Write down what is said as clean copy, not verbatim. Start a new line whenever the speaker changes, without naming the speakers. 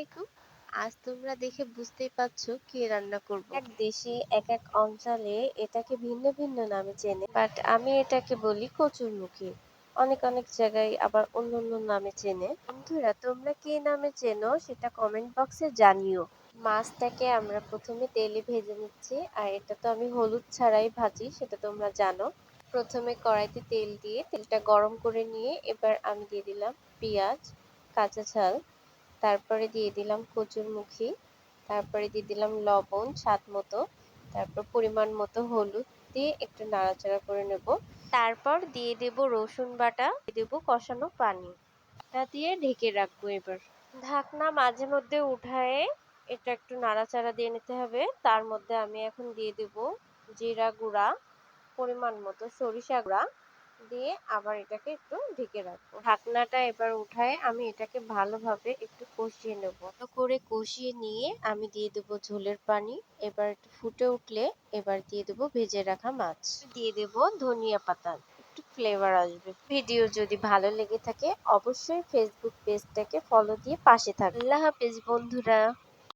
আলাইকুম। আজ তোমরা দেখে বুঝতেই পারছো কি রান্না করব। এক দেশে এক এক অঞ্চলে এটাকে ভিন্ন ভিন্ন নামে চেনে, বাট আমি এটাকে বলি কচুরমুখী। অনেক অনেক জায়গায় আবার অন্য অন্য নামে চেনে। বন্ধুরা, তোমরা কি নামে চেনো সেটা কমেন্ট বক্সে জানিও। মাছটাকে আমরা প্রথমে তেলে ভেজে নিচ্ছি, আর এটা তো আমি হলুদ ছাড়াই ভাজি, সেটা তোমরা জানো। প্রথমে কড়াইতে তেল দিয়ে তেলটা গরম করে নিয়ে এবার আমি দিয়ে দিলাম পেঁয়াজ, কাঁচা ঝাল, তারপরে দিয়ে দিলাম কচুরমুখী, তারপরে দিয়ে দিলাম লবণ স্বাদ মতো, তারপর পরিমাণ মতো হলুদ দিয়ে একটু নাড়াচাড়া করে নেব। তারপর দিয়ে দেব রসুন বাটা, দিয়ে দেব কষানো পানি। তা দিয়ে ঢেকে রাখবো। এবার ঢাকনা মাঝে মধ্যে উঠায়ে এটা একটু নাড়াচাড়া দিয়ে নিতে হবে। তার মধ্যে আমি এখন দিয়ে দেব জিরা গুঁড়া, পরিমাণ মতো সরিষা গুঁড়া দিয়ে আবার এটাকে একটু ঢেকে রাখবো। ঢাকনাটা এবার উঠায় আমি এটাকে ভালোভাবে একটু কষিয়ে নেব। ভালো করে কষিয়ে নিয়ে আমি দিয়ে দেবো ঝোলের পানি। এবার একটু ফুটে উঠলে এবার দিয়ে দেবো ভেজে রাখা মাছ, দিয়ে দেবো ধনিয়া পাতা, একটু ফ্লেভার আসবে। ভিডিও যদি ভালো লেগে থাকে অবশ্যই ফেসবুক পেজটাকে ফলো দিয়ে পাশে থাকবে। আল্লাহ হাফেজ বন্ধুরা।